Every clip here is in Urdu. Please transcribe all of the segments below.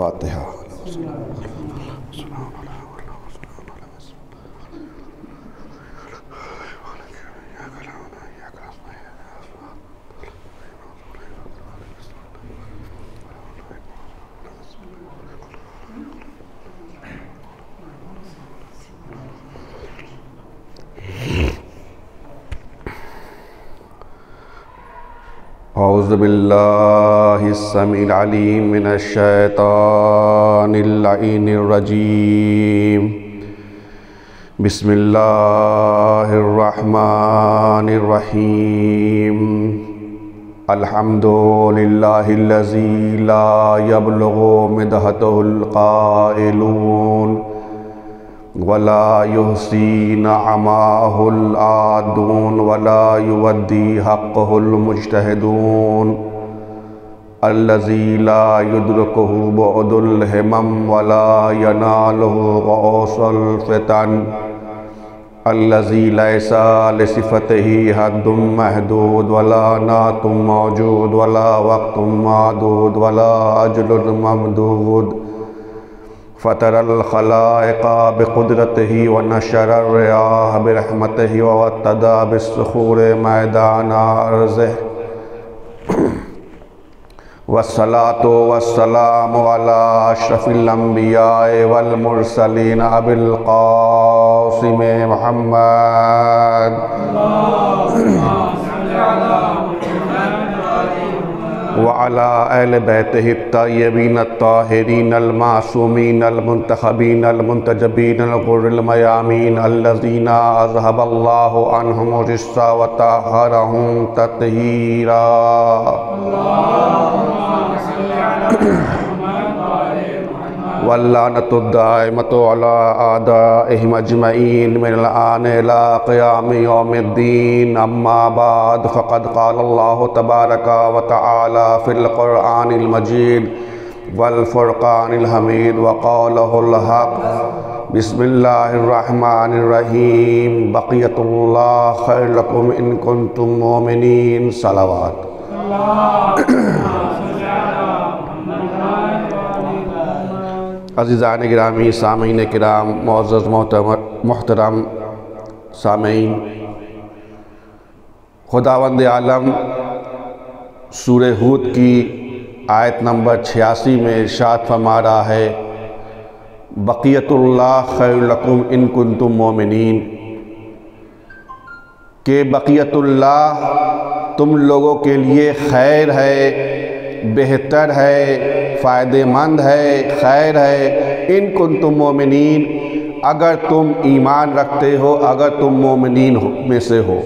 الفاتحہ۔ اعوذ باللہ السمیع العلیم من الشیطان اللعین الرجیم، بسم اللہ الرحمن الرحیم، الحمد للہ الذی لا یبلغ مدحتہ القائلون ولا يحصي نعماه العادون ولا يودي حقه المجتهدون، الذي لا يدركه بعد الهمم ولا يناله غوص الفتن، الذي ليس لصفته حد محدود ولا نعت موجود ولا وقت معدود ولا أجل ممدود، فطر الخلائق بقدرته ونشر الرياح برحمته ووطد بالصخور ميدان أرضه، والصلاة والسلام على أشرف الأنبياء والمرسلين أبي القاسم محمد وعلى آل بيته الطيبين الطاهرين المعصومين المنتخبين المنتجبين الغر الميامين، الذين أذهب الله عنهم الرجس وطهرهم تطهيرا، واللعنة الدائمة على أعدائهم أجمعين من الآن إلى قيام يوم الدين. أما بعد، فقد قال الله تبارك وتعالى في القرآن المجيد والفرقان الحميد وقوله الحق، بسم الله الرحمن الرحيم، بقية الله خير لكم إن كنتم مؤمنين. صلوات. عزیزان گرامی، سامعین کرام، معزز محترم سامعین، خداوند عالم سورہ ہود کی آیت نمبر 86 میں ارشاد فرما رہا ہے، بقیت اللہ خیر لکم ان کنتم مومنین، کہ بقیت اللہ تم لوگوں کے لیے خیر ہے، بہتر ہے، فائدہ مند ہے، خیر ہے، ان کنتم مومنین، اگر تم ایمان رکھتے ہو، اگر تم مومنین میں سے ہو۔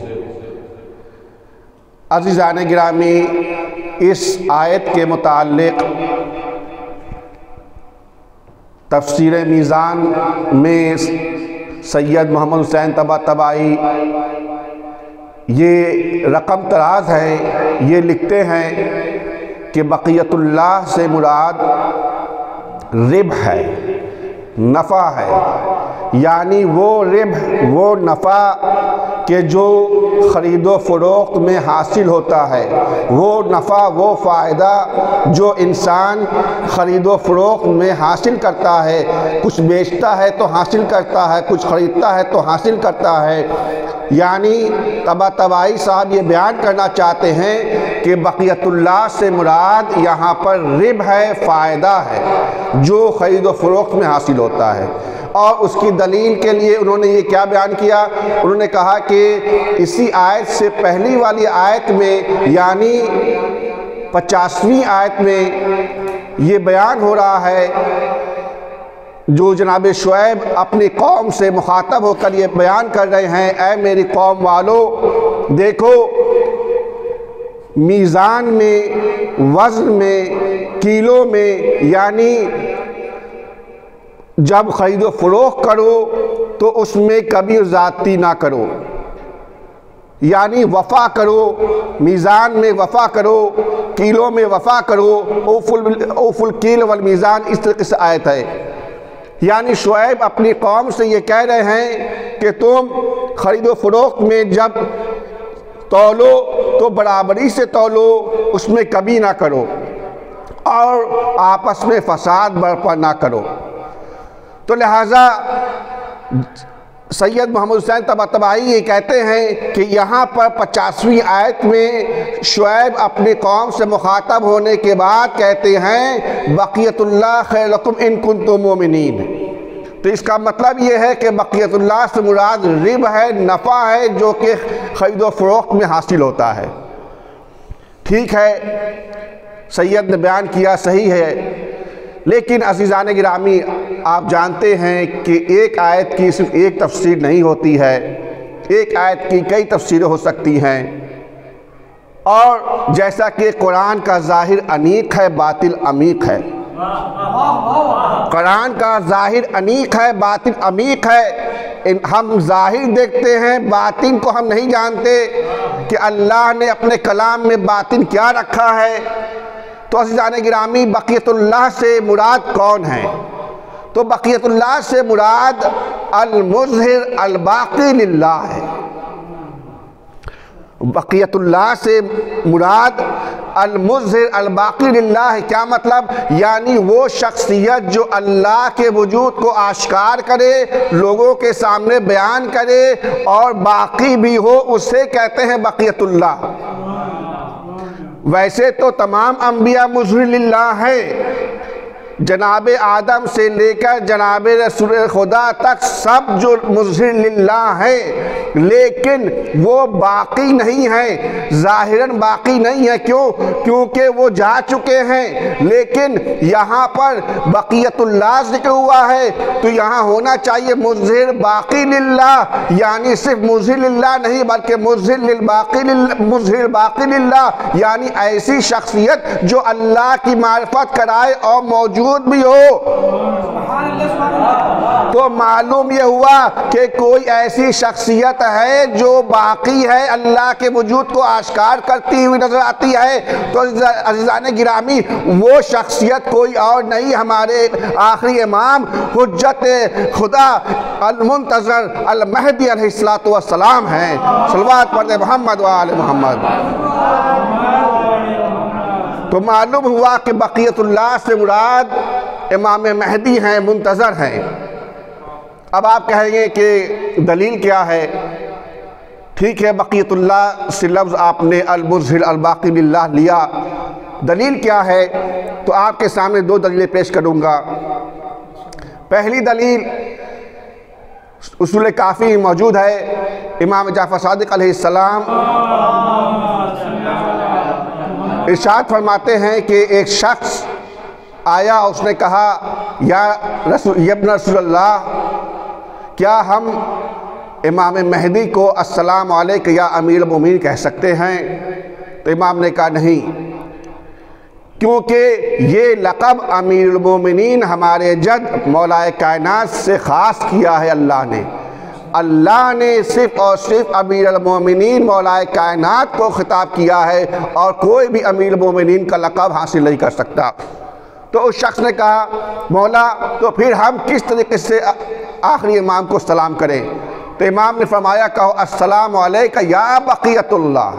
عزیزان گرامی، اس آیت کے متعلق تفسیر میزان میں سید محمد حسین طباطبائی یہ رقم طراز ہے، یہ لکھتے ہیں کہ بقیت اللہ سے مراد ربح ہے، نفع ہے، یعنی وہ ربح، وہ نفع کہ جو خرید و فروخت میں حاصل ہوتا ہے، وہ نفع، وہ فائدہ جو انسان خرید و فروخت میں حاصل کرتا ہے، کچھ بیچتا ہے تو حاصل کرتا ہے، کچھ خریدتا ہے تو حاصل کرتا ہے۔ یعنی طباطبائی صاحب یہ بیان کرنا چاہتے ہیں کہ بقیت اللہ سے مراد یہاں پر ربح ہے، فائدہ ہے جو خرید و فروخت میں حاصل ہوتا ہے۔ اور اس کی دلیل کے لیے انہوں نے یہ کیا بیان کیا؟ انہوں نے کہا کہ اسی آیت سے پہلی والی آیت میں، یعنی 50ویں آیت میں یہ بیان ہو رہا ہے، جو جناب شعیب اپنی قوم سے مخاطب ہو کر یہ بیان کر رہے ہیں، اے میری قوم والو، دیکھو میزان میں، وزن میں، کیلو میں، یعنی جب خرید و فروخت کرو تو اس میں کبھی زیادتی نہ کرو، یعنی وفا کرو، میزان میں وفا کرو، کیلو میں وفا کرو، اوف الکیل والمیزان، اس طریقے سے آیت ہے۔ یعنی شعیب اپنی قوم سے یہ کہہ رہے ہیں کہ تم خرید و فروخت میں جب تولو تو برابری سے تولو، اس میں کمی نہ کرو، اور آپس میں فساد برپا نہ کرو۔ تو لہٰذا سید محمد حسین طباطبائی یہ کہتے ہیں کہ یہاں پر 50ویں آیت میں شعیب اپنی قوم سے مخاطب ہونے کے بعد کہتے ہیں بقیت اللہ خیر لکم ان کنتم مومنین۔ تو اس کا مطلب یہ ہے کہ بقیت اللہ سے مراد ربح ہے، نفع ہے، جو کہ خرید و فروخت میں حاصل ہوتا ہے۔ ٹھیک ہے، سید نے بیان کیا، صحیح ہے، لیکن عزیزان گرامی آپ جانتے ہیں کہ ایک آیت کی صرف ایک تفسیر نہیں ہوتی ہے، ایک آیت کی کئی تفسیریں ہو سکتی ہیں، اور جیسا کہ قرآن کا ظاہر انیق ہے باطن عمیق ہے، قرآن کا ظاہر انیق ہے باطن عمیق ہے، ہم ظاہر دیکھتے ہیں، باطن کو ہم نہیں جانتے کہ اللہ نے اپنے کلام میں باطن کیا رکھا ہے۔ تو عزیزان گرامی بقیت اللہ سے مراد کون ہے؟ تو بقیت اللہ سے مراد المظہر الباقی للہ ہے۔ بقیت اللہ سے مراد المظہر الباقی للہ ہے۔ کیا مطلب؟ یعنی وہ شخصیت جو اللہ کے وجود کو آشکار کرے، لوگوں کے سامنے بیان کرے اور باقی بھی ہو، اسے کہتے ہیں بقیت اللہ۔ ویسے تو تمام انبیاء مظہر للہ ہیں، جناب آدم سے لے کر جناب رسول خدا تک سب جو مظہر للہ ہیں، لیکن وہ باقی نہیں ہیں، ظاہراً باقی نہیں ہیں۔ کیوں؟ کیونکہ وہ جا چکے ہیں، لیکن یہاں پر بقیت اللہ ذکر ہوا ہے تو یہاں ہونا چاہیے مظہر باقی للہ، یعنی صرف مظہر للہ نہیں بلکہ مظہر باقی للہ، یعنی ایسی شخصیت جو اللہ کی معرفت کرائے اور موجود بھی ہو۔ تو معلوم یہ ہوا کہ کوئی ایسی شخصیت ہے جو باقی ہے، اللہ کے وجود کو آشکار کرتی ہوئی نظر آتی ہے۔ تو عزیزان گرامی وہ شخصیت کوئی اور نہیں، ہمارے آخری امام حجت خدا المنتظر المہدی علیہ السلام ہیں۔ صلوات پڑھتے محمد و آل محمد۔ تو معلوم ہوا کہ بقیت اللہ سے مراد امام مہدی ہیں، منتظر ہیں۔ اب آپ کہیں گے کہ دلیل کیا ہے؟ ٹھیک ہے، بقیت اللہ سے لفظ آپ نے المظہر الباقی للہ لیا، دلیل کیا ہے؟ تو آپ کے سامنے دو دلیلیں پیش کروں گا۔ پہلی دلیل اصول کافی موجود ہے، امام جعفر صادق علیہ السلام ارشاد فرماتے ہیں کہ ایک شخص آیا، اس نے کہا یا ابن رسول اللہ، کیا ہم امام مہدی کو السلام علیکم یا امیر المومنین کہہ سکتے ہیں؟ تو امام نے کہا نہیں، کیونکہ یہ لقب امیر المومنین ہمارے جد مولا کائنات سے خاص کیا ہے اللہ نے صرف اور صرف امیر المومنین مولا کائنات کو خطاب کیا ہے، اور کوئی بھی امیر المومنین کا لقب حاصل نہیں کر سکتا۔ تو اس شخص نے کہا مولا تو پھر ہم کس طریقے سے آخری امام کو سلام کریں؟ تو امام نے فرمایا کہو السلام علیکم یا بقیت اللہ،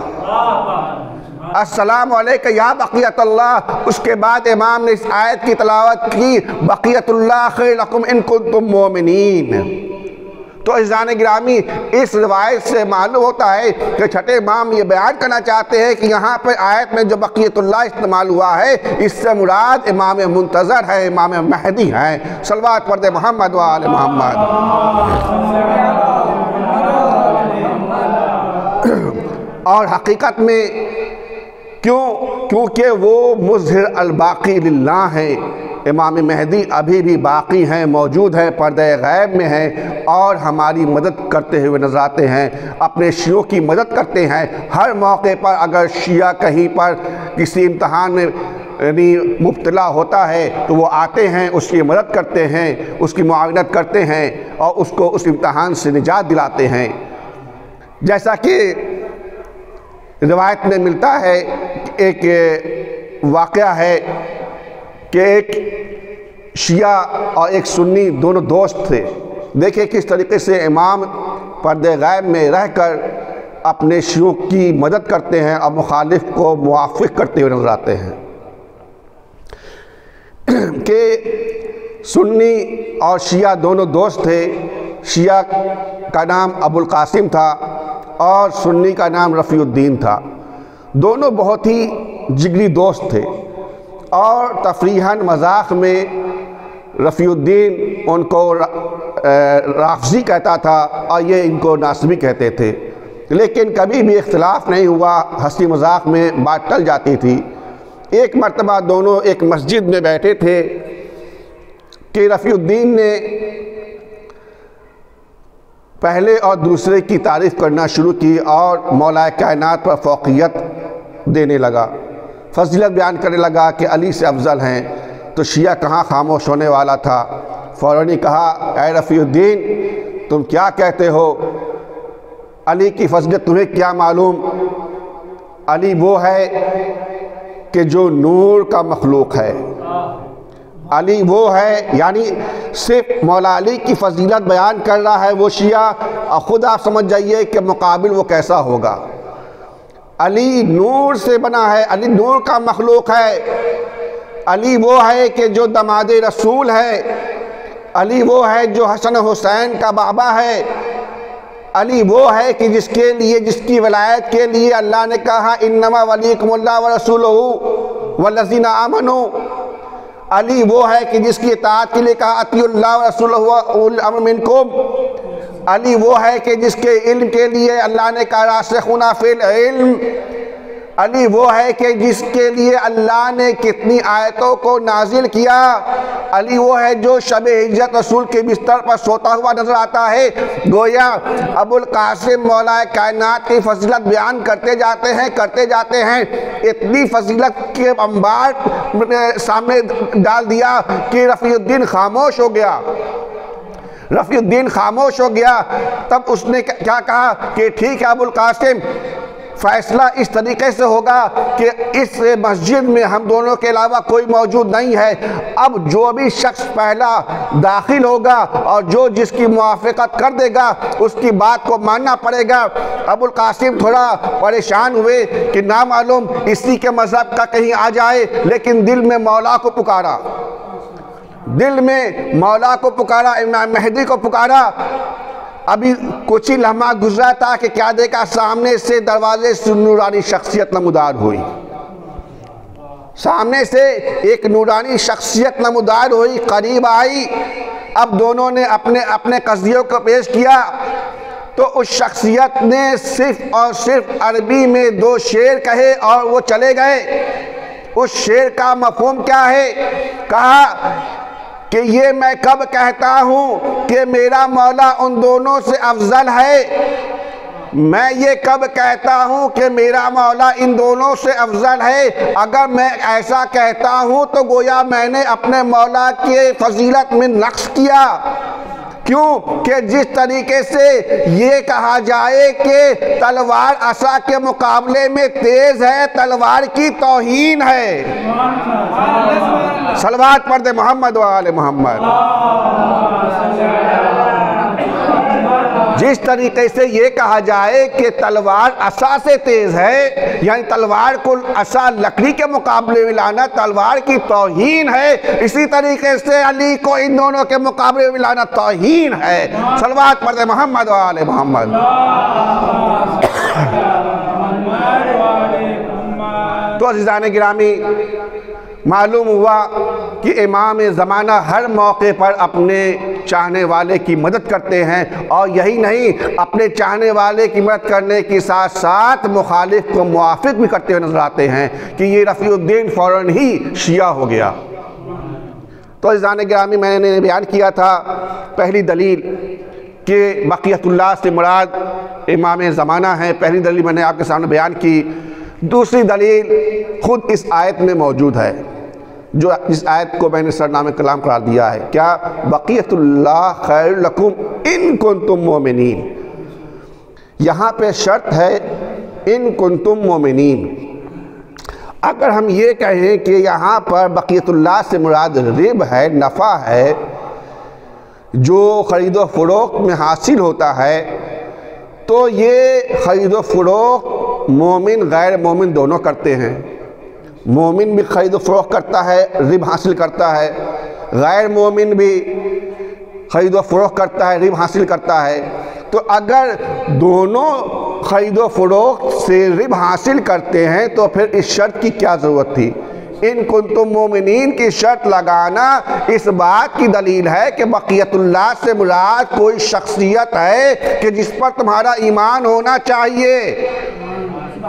السلام علیکم یا بقیت اللہ۔ اس کے بعد امام نے اس آیت کی تلاوت کی بقیت اللہ خیر لکم ان کنتم مومنین۔ تو عزیزان گرامی اس روایت سے معلوم ہوتا ہے کہ چھٹے امام یہ بیان کرنا چاہتے ہیں کہ یہاں پر آیت میں جو بقیت اللہ استعمال ہوا ہے اس سے مراد امام منتظر ہے، امام مہدی ہیں۔ صلوات پڑھتے محمد و آل محمد۔ اور حقیقت میں کیونکہ وہ مظہر الباقی للہ ہیں، امام مہدی ابھی بھی باقی ہیں، موجود ہیں، پردہ غیب میں ہیں، اور ہماری مدد کرتے ہوئے نظر آتے ہیں، اپنے شیعوں کی مدد کرتے ہیں۔ ہر موقع پر اگر شیعہ کہیں پر کسی امتحان میں مبتلا ہوتا ہے تو وہ آتے ہیں، اس کی مدد کرتے ہیں، اس کی معاونت کرتے ہیں اور اس کو اس امتحان سے نجات دلاتے ہیں۔ جیسا کہ روایت میں ملتا ہے، ایک واقعہ ہے کہ ایک شیعہ اور ایک سنی دونوں دوست تھے۔ دیکھیں کس طریقے سے امام پردہ غیب میں رہ کر اپنے شیعوں کی مدد کرتے ہیں اور مخالف کو موافق کرتے ہوئے نظر آتے ہیں۔ کہ سنی اور شیعہ دونوں دوست تھے. شیعہ کا نام ابو القاسم تھا اور سنی کا نام رفیع الدین تھا. دونوں بہت ہی جگری دوست تھے اور تفریحاً مذاق میں رفیع الدین ان کو رافضی کہتا تھا اور یہ ان کو ناصبی کہتے تھے. لیکن کبھی بھی اختلاف نہیں ہوا، ہنسی مذاق میں بات ٹل جاتی تھی. ایک مرتبہ دونوں ایک مسجد میں بیٹھے تھے کہ رفیع الدین نے پہلے اور دوسرے کی تعریف کرنا شروع کی اور مولا کائنات پر فوقیت دینے لگا، فضیلت بیان کرنے لگا کہ علی سے افضل ہیں. تو شیعہ کہاں خاموش ہونے والا تھا، فوراً ہی کہا اے رفیع الدین تم کیا کہتے ہو، علی کی فضیلت تمہیں کیا معلوم؟ علی وہ ہے کہ جو نور کا مخلوق ہے. علی وہ ہے، یعنی صرف مولا علی کی فضیلت بیان کر رہا ہے وہ شیعہ، اور خود آپ سمجھ جائیے کہ مقابل وہ کیسا ہوگا. علی نور سے بنا ہے، علی نور کا مخلوق ہے. علی وہ ہے کہ جو داماد رسول ہے. علی وہ ہے جو حسن حسین کا بابا ہے. علی وہ ہے کہ جس کی ولایت کے لیے اللہ نے کہا انما ولیکم اللہ ورسولہ والذین آمنوا. علی وہ ہے کہ جس کی اطاعت کے لیے کہا اطیعوا اللہ ورسولہ واولی الامر منکم. علی وہ ہے کہ جس کے علم کے لیے اللہ نے کہا راسخون فی العلم. علی وہ ہے کہ جس کے لیے اللہ نے کتنی آیتوں کو نازل کیا. علی وہ ہے جو شب ہجرت رسول کے بستر پر سوتا ہوا نظر آتا ہے. گویا ابو القاسم مولا کائنات کی فضیلت بیان کرتے جاتے ہیں اتنی فضیلت کے انبار سامنے ڈال دیا کہ رفیع الدین خاموش ہو گیا. رفیع الدین خاموش ہو گیا. تب اس نے کیا کہا کہ ٹھیک ہے ابو القاسم، فیصلہ اس طریقے سے ہوگا کہ اس مسجد میں ہم دونوں کے علاوہ کوئی موجود نہیں ہے. اب جو بھی شخص پہلا داخل ہوگا اور جو جس کی موافقت کر دے گا اس کی بات کو ماننا پڑے گا. ابو القاسم تھوڑا پریشان ہوئے کہ نامعلوم اسی کے مذہب کا کہیں آ جائے، لیکن دل میں مولا کو پکارا، امام مہدی کو پکارا. ابھی کچھ ہی لمحہ گزرا تھا کہ کیا دیکھا، سامنے سے دروازے سے نورانی شخصیت نمودار ہوئی. سامنے سے ایک نورانی شخصیت نمودار ہوئی، قریب آئی. اب دونوں نے اپنے قضیوں کو پیش کیا تو اس شخصیت نے صرف اور صرف عربی میں 2 شعر کہے اور وہ چلے گئے. اس شعر کا مفہوم کیا ہے؟ کہا کہ یہ میں کب کہتا ہوں کہ میرا مولا ان دونوں سے افضل ہے. میں یہ کب کہتا ہوں کہ میرا مولا ان دونوں سے افضل ہے. اگر میں ایسا کہتا ہوں تو گویا میں نے اپنے مولا کے فضیلت میں نقص کیا. کیوں کہ جس طریقے سے یہ کہا جائے کہ تلوار عصا کے مقابلے میں تیز ہے، تلوار کی توہین ہے. صلوات پڑھ دے محمد و آل محمد. جس طریقے سے یہ کہا جائے کہ تلوار عصا سے تیز ہے، یعنی تلوار کو عصا لکڑی کے مقابلے میں لانا تلوار کی توہین ہے، اسی طریقے سے علی کو ان دونوں کے مقابلے میں لانا توہین ہے. صلوات پڑھ دے محمد و آل محمد. تو عزیزان گرامی، معلوم ہوا کہ امام زمانہ ہر موقع پر اپنے چاہنے والے کی مدد کرتے ہیں، اور یہی نہیں، اپنے چاہنے والے کی مدد کرنے کے ساتھ ساتھ مخالف کو موافق بھی کرتے ہوئے نظر آتے ہیں کہ یہ رفیع الدین فوراً ہی شیعہ ہو گیا. تو عزیزان گرامی، میں نے بیان کیا تھا پہلی دلیل کہ بقیت اللہ سے مراد امام زمانہ ہیں. پہلی دلیل میں نے آپ کے سامنے بیان کی. دوسری دلیل خود اس آیت میں موجود ہے، جو اس آیت کو میں نے سرنام کلام قرار دیا ہے. کیا؟ بقیت اللہ خیر لکم ان کنتم مومنین. یہاں پہ شرط ہے ان کنتم مومنین. اگر ہم یہ کہیں کہ یہاں پر بقیت اللہ سے مراد رب ہے، نفع ہے، جو خرید و فروخت میں حاصل ہوتا ہے، تو یہ خرید و فروخت مومن غیر مومن دونوں کرتے ہیں. مومن بھی خرید و فروخت کرتا ہے، ربح حاصل کرتا ہے، غیر مومن بھی خرید و فروخت کرتا ہے، ربح حاصل کرتا ہے۔ تو اگر دونوں خرید و فروخت سے ربح حاصل کرتے ہیں تو پھر اس شرط کی کیا ضرورت تھی؟ ان کنتم مومنین کی شرط لگانا اس بات کی دلیل ہے کہ بقیت اللہ سے مراد کوئی شخصیت ہے کہ جس پر تمہارا ایمان ہونا چاہیے۔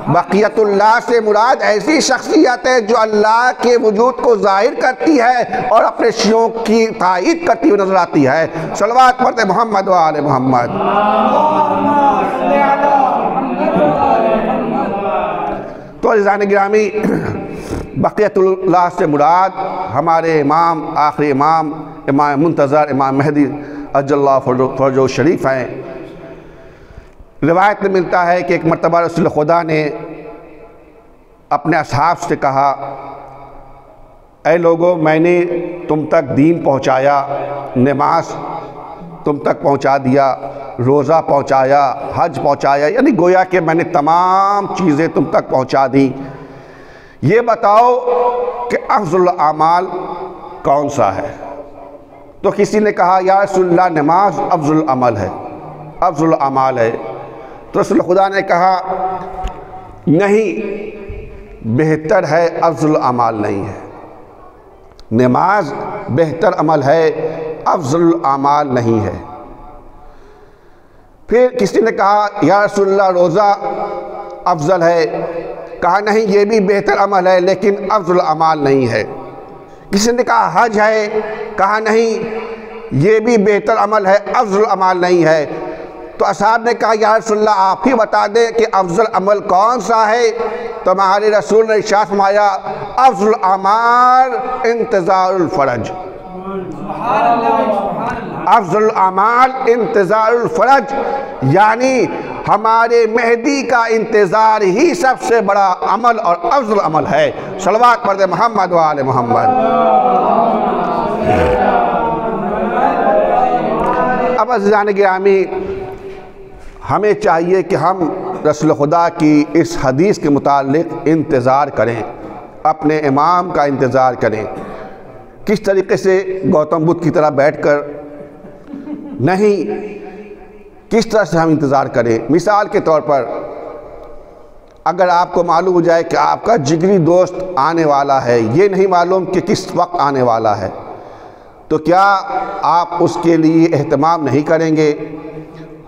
بقیت اللہ سے مراد ایسی شخصیت ہے جو اللہ کے وجود کو ظاہر کرتی ہے اور اپنے شیعوں کی تائید کرتی ہوئی نظر آتی ہے۔ صلوات پڑھتے محمد و آل محمد۔ تو عزیزان گرامی، بقیت اللہ سے مراد ہمارے امام، آخری امام، امام منتظر، امام مہدی عجل اللہ فرجہ شریف ہیں۔ روایت میں ملتا ہے کہ ایک مرتبہ رسول خدا نے اپنے اصحاب سے کہا، اے لوگو، میں نے تم تک دین پہنچایا، نماز تم تک پہنچا دیا، روزہ پہنچایا، حج پہنچایا، یعنی گویا کہ میں نے تمام چیزیں تم تک پہنچا دی، یہ بتاؤ کہ افضل الاعمال کون سا ہے؟ تو کسی نے کہا یا رسول اللہ نماز افضل العمل ہے، افضل الاعمال ہے۔ تو رسول خدا نے کہا نہیں، بہتر ہے، افضل الاعمال نہیں ہے، نماز بہتر عمل ہے، افضل الاعمال نہیں ہے۔ پھر کسی نے کہا یا رسول اللہ روزہ افضل ہے، کہا نہیں، یہ بھی بہتر عمل ہے لیکن افضل الاعمال نہیں ہے۔ کسی نے کہا حج ہے، کہا نہیں، یہ بھی بہتر عمل ہے، افضل الاعمال نہیں ہے۔ تو اصحاب نے کہا یا رسول اللہ آپ ہی بتا دیں کہ افضل عمل کون سا ہے؟ تو ہمارے رسول نے ارشاد فرمایا افضل الاعمال انتظار الفرج، افضل الاعمال انتظار الفرج، یعنی ہمارے مہدی کا انتظار ہی سب سے بڑا عمل اور افضل عمل ہے۔ صلوات پڑھتے محمد و آل محمد۔ اب عزیزان گرامی، ہمیں چاہیے کہ ہم رسول خدا کی اس حدیث کے متعلق انتظار کریں، اپنے امام کا انتظار کریں۔ کس طریقے سے گوتم بدھ کی طرح بیٹھ کر نہیں، کس طرح سے ہم انتظار کریں؟ مثال کے طور پر اگر آپ کو معلوم ہو جائے کہ آپ کا جگری دوست آنے والا ہے، یہ نہیں معلوم کہ کس وقت آنے والا ہے، تو کیا آپ اس کے لیے اہتمام نہیں کریں گے؟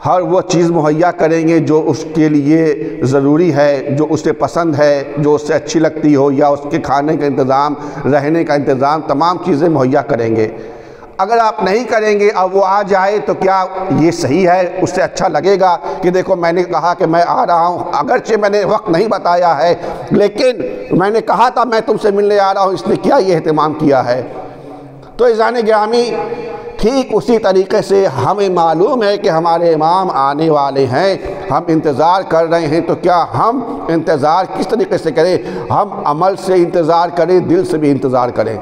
ہر وہ چیز مہیا کریں گے جو اس کے لیے ضروری ہے، جو اسے پسند ہے، جو اس سے اچھی لگتی ہو، یا اس کے کھانے کا انتظام، رہنے کا انتظام، تمام چیزیں مہیا کریں گے۔ اگر آپ نہیں کریں گے اور وہ آ جائے تو کیا یہ صحیح ہے؟ اس سے اچھا لگے گا کہ دیکھو میں نے کہا کہ میں آ رہا ہوں، اگرچہ میں نے وقت نہیں بتایا ہے لیکن میں نے کہا تھا میں تم سے ملنے آ رہا ہوں، اس نے کیا یہ اہتمام کیا ہے؟ تو عزیزان گرامی، ٹھیک اسی طریقے سے ہمیں معلوم ہے کہ ہمارے امام آنے والے ہیں، ہم انتظار کر رہے ہیں، تو کیا ہم انتظار کس طریقے سے کریں؟ ہم عمل سے انتظار کریں، دل سے بھی انتظار کریں۔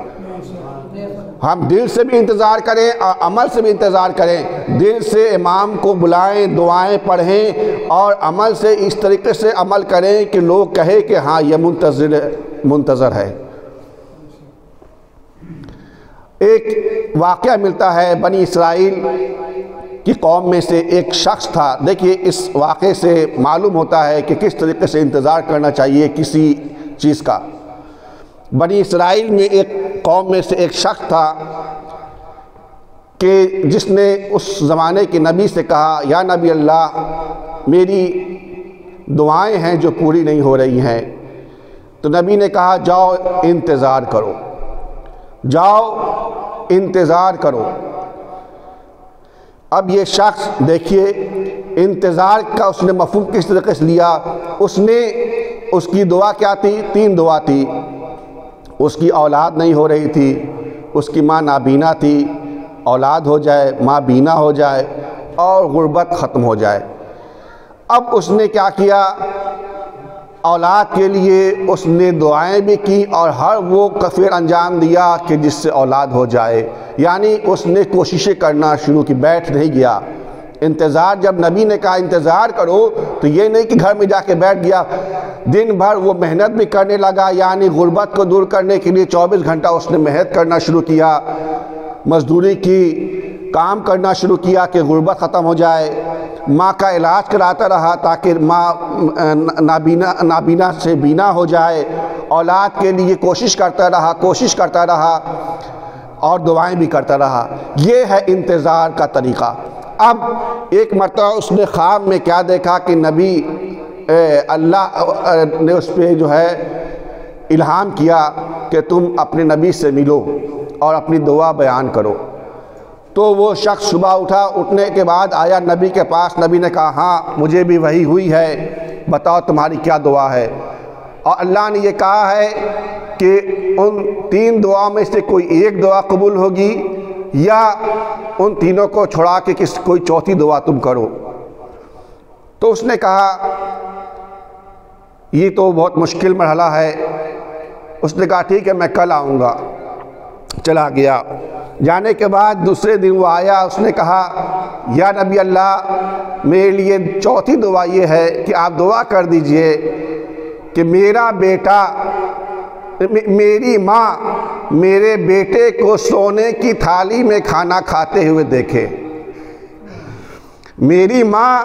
ہم دل سے بھی انتظار کریں اور عمل سے بھی انتظار کریں۔ دل سے امام کو بلائیں، دعائیں پڑھیں، اور عمل سے اس طریقے سے عمل کریں کہ لوگ کہیں کہ ہاں یہ منتظر ہے۔ ایک واقعہ ملتا ہے بنی اسرائیل کی قوم میں سے ایک شخص تھا۔ دیکھیے اس واقعے سے معلوم ہوتا ہے کہ کس طریقے سے انتظار کرنا چاہیے کسی چیز کا۔ بنی اسرائیل میں ایک قوم میں سے ایک شخص تھا کہ جس نے اس زمانے کے نبی سے کہا یا نبی اللہ، میری دعائیں ہیں جو پوری نہیں ہو رہی ہیں۔ تو نبی نے کہا جاؤ انتظار کرو، جاؤ انتظار کرو۔ اب یہ شخص دیکھیے انتظار کا اس نے مفہوم کس طریقے سے لیا۔ اس کی دعا کیا تھی؟ 3 دعا تھی۔ اس کی اولاد نہیں ہو رہی تھی، اس کی ماں نابینا تھی، اولاد ہو جائے، ماں بینا ہو جائے اور غربت ختم ہو جائے۔ اب اس نے کیا کیا؟ اولاد کے لیے اس نے دعائیں بھی کی اور ہر وہ کفر انجام دیا کہ جس سے اولاد ہو جائے، یعنی اس نے کوششیں کرنا شروع کی، بیٹھ نہیں گیا، انتظار جب نبی نے کہا انتظار کرو تو یہ نہیں کہ گھر میں جا کے بیٹھ گیا، دن بھر وہ محنت بھی کرنے لگا، یعنی غربت کو دور کرنے کے لیے 24 گھنٹہ اس نے محنت کرنا شروع کیا، مزدوری کی، کام کرنا شروع کیا کہ غربت ختم ہو جائے، ماں کا علاج کراتا رہا تاکہ ماں نابینا سے بینا ہو جائے، اولاد کے لیے کوشش کرتا رہا اور دعائیں بھی کرتا رہا۔ یہ ہے انتظار کا طریقہ۔ اب ایک مرتبہ اس نے خواب میں کیا دیکھا کہ نبی اللہ نے اس پہ جو ہے الہام کیا کہ تم اپنے نبی سے ملو اور اپنی دعا بیان کرو۔ تو وہ شخص صبح اٹھنے کے بعد آیا نبی کے پاس، نبی نے کہا ہاں مجھے بھی وحی ہوئی ہے، بتاؤ تمہاری کیا دعا ہے؟ اور اللہ نے یہ کہا ہے کہ ان 3 دعاؤں میں سے کوئی ایک دعا قبول ہوگی یا ان تینوں کو چھوڑا کے کوئی چوتھی دعا تم کرو۔ تو اس نے کہا یہ تو بہت مشکل مرحلہ ہے۔ اس نے کہا ٹھیک ہے میں کل آؤں گا، چلا گیا۔ جانے کے بعد دوسرے دن وہ آیا، اس نے کہا یا نبی اللہ میرے لیے چوتھی دعا یہ ہے کہ آپ دعا کر دیجئے کہ میرا بیٹا، میری ماں میرے بیٹے کو سونے کی تھالی میں کھانا کھاتے ہوئے دیکھے، میری ماں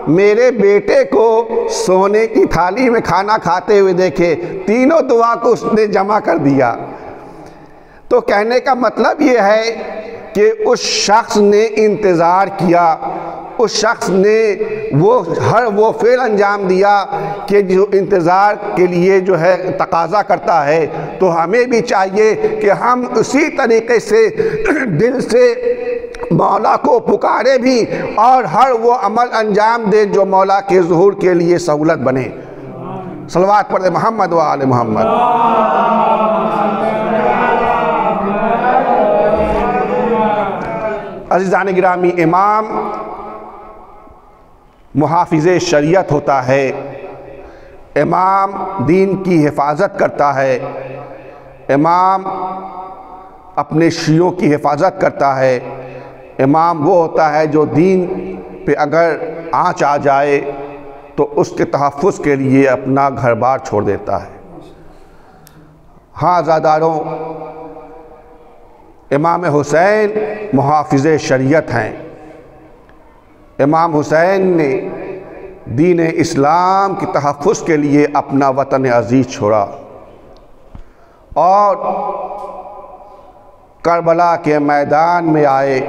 میرے بیٹے کو سونے کی تھالی میں کھانا کھاتے ہوئے دیکھے۔ تینوں دعا کو اس نے جمع کر دیا۔ تو کہنے کا مطلب یہ ہے کہ اس شخص نے انتظار کیا، اس شخص نے وہ فعل انجام دیا کہ جو انتظار کے لیے جو ہے تقاضا کرتا ہے۔ تو ہمیں بھی چاہیے کہ ہم اسی طریقے سے دل سے مولا کو پکارے بھی اور ہر وہ عمل انجام دے جو مولا کے ظہور کے لیے سہولت بنے۔ صلوات پڑھیں محمد و آل محمد۔ عزیزان گرامی، امام محافظ شریعت ہوتا ہے، امام دین کی حفاظت کرتا ہے، امام اپنے شیعوں کی حفاظت کرتا ہے، امام وہ ہوتا ہے جو دین پہ اگر آنچ آ جائے تو اس کے تحفظ کے لیے اپنا گھر بار چھوڑ دیتا ہے۔ ہاں عزاداروں، امام حسین محافظ شریعت ہیں۔ امام حسین نے دین اسلام کی تحفظ کے لیے اپنا وطن عزیز چھوڑا اور کربلا کے میدان میں آئے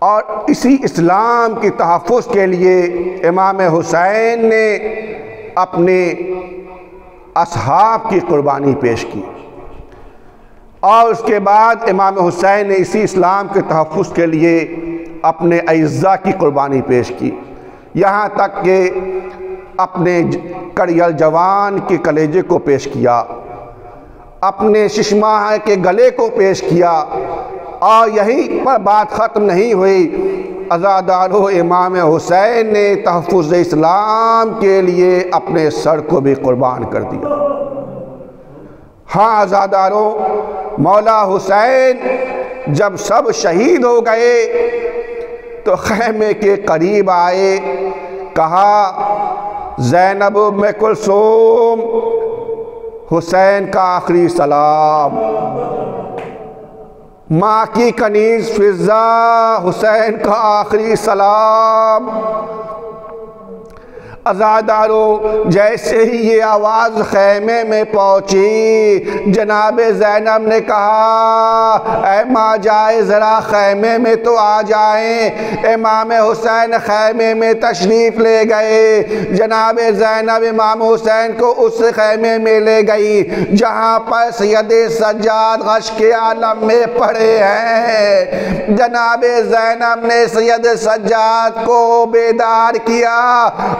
اور اسی اسلام کی تحفظ کے لیے امام حسین نے اپنے اصحاب کی قربانی پیش کی، اور اس کے بعد امام حسین نے اسی اسلام کے تحفظ کے لیے اپنے اعزاء کی قربانی پیش کی، یہاں تک کہ اپنے کڑیل جوان کے کلیجے کو پیش کیا، اپنے ششماہ کے گلے کو پیش کیا، اور یہیں پر بات ختم نہیں ہوئی۔ عزادارو، امام حسین نے تحفظ اسلام کے لیے اپنے سر کو بھی قربان کر دیا۔ ہاں عزادارو، مولا حسین جب سب شہید ہو گئے تو خیمے کے قریب آئے، کہا زینب ام کلثوم، حسین کا آخری سلام، ماں کی کنیز فضہ، حسین کا آخری سلام۔ عزادارو، جیسے ہی یہ آواز خیمے میں پہنچی، جناب زینب نے کہا اے ماں جائے ذرا خیمے میں تو آ جائیں۔ امام حسین خیمے میں تشریف لے گئے۔ جناب زینب امام حسین کو اس خیمے میں لے گئی جہاں پر سید سجاد غش کے عالم میں پڑے ہیں۔ جناب زینب نے سید سجاد کو بیدار کیا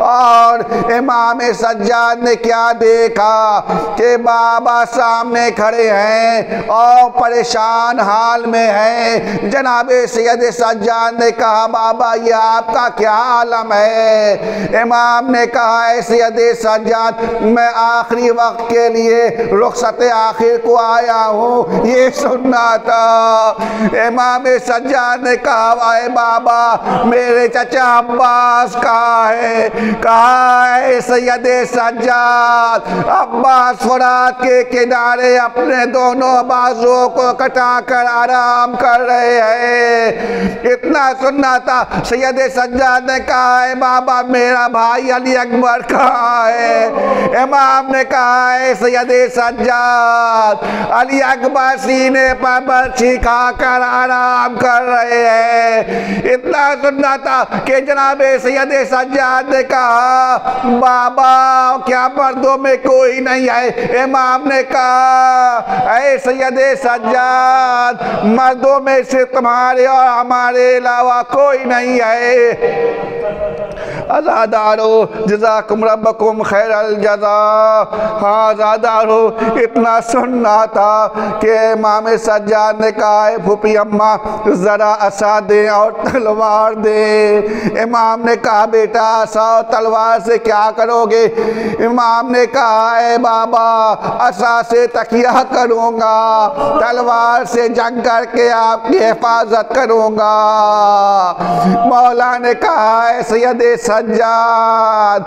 اور اور امام سجاد نے کیا دیکھا کہ بابا سامنے کھڑے ہیں اور پریشان حال میں ہیں۔ جناب سید سجاد نے کہا بابا یہ آپ کا کیا عالم ہے؟ امام نے کہا اے سید سجاد میں آخری وقت کے لیے رخصت آخر کو آیا ہوں، یہ سننا تھا۔ امام سجاد نے کہا اے بابا میرے چچا عباس کہاں ہے؟ کہا اے سید سجاد عباس فرات کے کنارے اپنے دونوں بازوؤں کو کٹا کر آرام کر رہے ہیں۔ اتنا سننا تھا۔ سید سجاد نے کہا اے بابا میرا بھائی علی اکبر کہاں ہے؟ امام نے کہا اے سید سجاد علی اکبر سینے پر برچھی کھا کر آرام کر رہے ہیں۔ اتنا سننا تھا کہ جناب سید سجاد نے کہا بابا کیا مردوں میں کوئی نہیں ہے؟ امام نے کہا اے سید سجاد مردوں میں سے تمہارے اور ہمارے علاوہ کوئی نہیں ہے۔ عزادارو جزاکم ربکم خیر الجزا۔ ہاں عزادارو اتنا سننا تھا کہ امام سجاد نے کہا اے پھوپھی اماں ذرا عصا دیں اور تلوار دیں۔ امام نے کہا بیٹا عصا اور تلوار سے کیا کرو گے؟ امام نے کہا اے بابا عصا سے تکیہ کروں گا، تلوار سے جنگ کر کے آپ کی حفاظت کروں گا۔ مولا نے کہا اے سید سجاد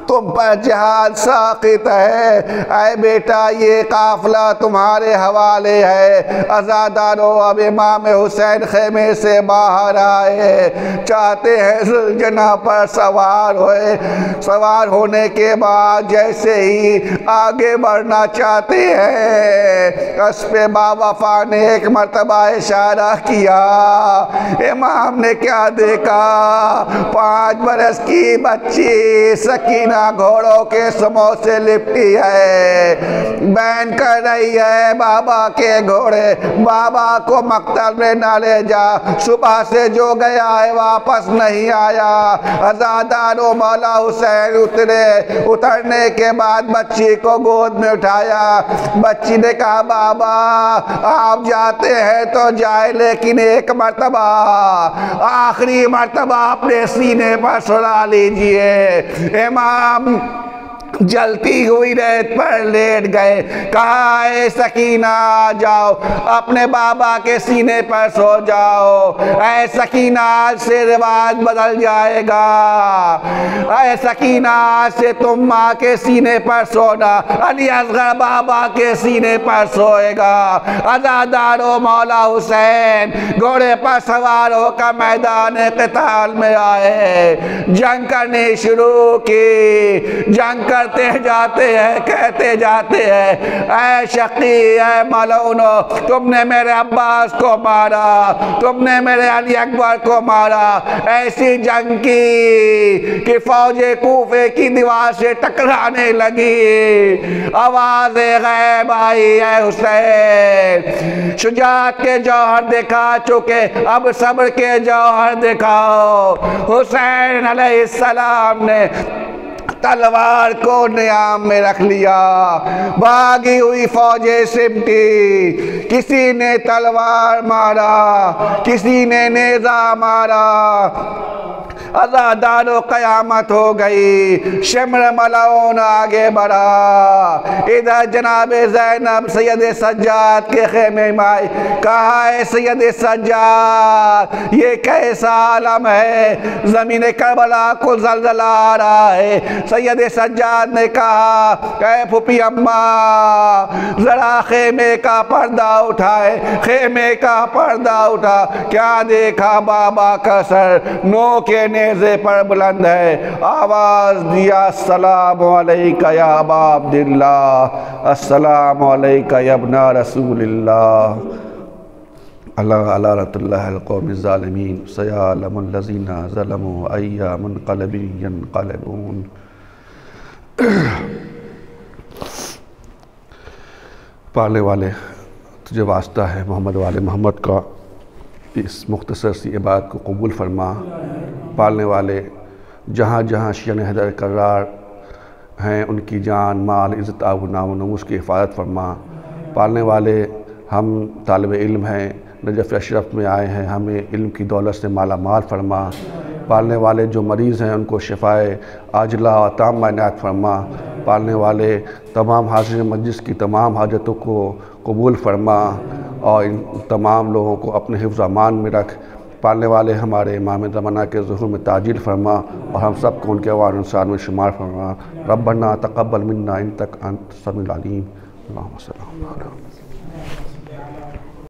تم پر جہاد ساقط ہے، اے بیٹا یہ قافلہ تمہارے حوالے ہے۔ عزادارو اب امام حسین خیمے سے باہر آئے، چاہتے ہیں ذوالجناح پر سوار ہوئے۔ سوار ہونے کے بعد جیسے ہی آگے بڑھنا چاہتے ہیں اسپِ باوفا نے ایک مرتبہ اشارہ کیا۔ امام نے کیا دیکھا؟ 5 برس کی بچی سکینہ گھوڑوں کے سموں سے لپٹی ہے، بین کر رہی ہے بابا کے گھوڑے بابا کو مقتل میں نہ لے جا، صبح سے جو گیا ہے واپس نہیں آیا۔ عزادارو مولا حسین اترنے کے بعد بچی کو گود میں اٹھایا۔ بچی نے کہا بابا آپ جاتے ہیں تو جائے لیکن ایک مرتبہ آخری مرتبہ اپنے سینے پر سلا لیجئے۔ امام جلتی ہوئی ریت پر لیٹ گئے، کہا اے سکینہ آ جاؤ اپنے بابا کے سینے پر سو جاؤ۔ اے سکینہ آج سے رواج بدل جائے گا، اے سکینہ آج سے تم ماں کے سینے پر سونا، علی اصغر بابا کے سینے پر سوئے گا۔ عزادارو مولا حسین گھوڑے پر سوار ہو کر میدان قتال میں آئے، جنگ کرنی شروع کی۔ جنگ کرتے جاتے ہیں، کہتے جاتے ہیں اے شقی اے ملعونو تم نے میرے عباس کو مارا، تم نے میرے علی اکبر کو مارا۔ ایسی جنگ کی کہ فوج کوفے کی دیوار سے ٹکرانے لگی۔ آواز غیب آئی اے حسین شجاعت کے جوہر دکھا چکے، اب صبر کے جوہر دکھاؤ۔ حسین علیہ السلام نے تلوار کو نیام میں رکھ لیا، بھاگی ہوئی فوجیں سمٹی، کسی نے تلوار مارا، کسی نے نیزہ مارا۔ عزادارو قیامت ہو گئی، شمر ملعون آگے بڑھا۔ ادھر جناب زینب سید سجاد کے خیمے میں آئی، کہا اے سید سجاد یہ کیسا عالم ہے؟ زمین کربلا کو زلزلہ آ رہا ہے۔ سید سجاد نے کہا اے پھوپھی اماں ذرا خیمے کا پردہ اٹھائے۔ خیمے کا پردہ اٹھا، کیا دیکھا؟ بابا کا سر نو کے نیزے پر بلند ہے۔ آواز دیا السلام علیکہ یا ابا عبداللہ، السلام علیکہ یا ابن رسول اللہ۔ اللہ علی رحمۃ اللہ القوم الظالمین، سیعلم الذین ظلموا ای منقلب ینقلبون۔ پالنے والے تجھے واسطہ ہے محمد والے محمد کا اس مختصر سی عبادت کو قبول فرما۔ پالنے والے جہاں جہاں شیعہ حیدر کرار ہیں ان کی جان مال عزت آبرو نام و ناموس کی حفاظت فرما۔ پالنے والے ہم طالب علم ہیں، نجف اشرف میں آئے ہیں، ہمیں علم کی دولت سے مالا مال فرما۔ پالنے والے جو مریض ہیں ان کو شفائے عاجلہ و تامہ عنایت فرما۔ پالنے والے تمام حاضرین مجلس کی تمام حاجتوں کو قبول فرما اور ان تمام لوگوں کو اپنے حفظ و امان میں رکھ۔ پالنے والے ہمارے امام زمانہ کے ظہور میں تعجیل فرما اور ہم سب کو ان کے اوان انصار میں شمار فرما۔ ربنا تقبل منا انک انت السمیع العلیم۔ اللہم صلی اللہ علیہ وسلم۔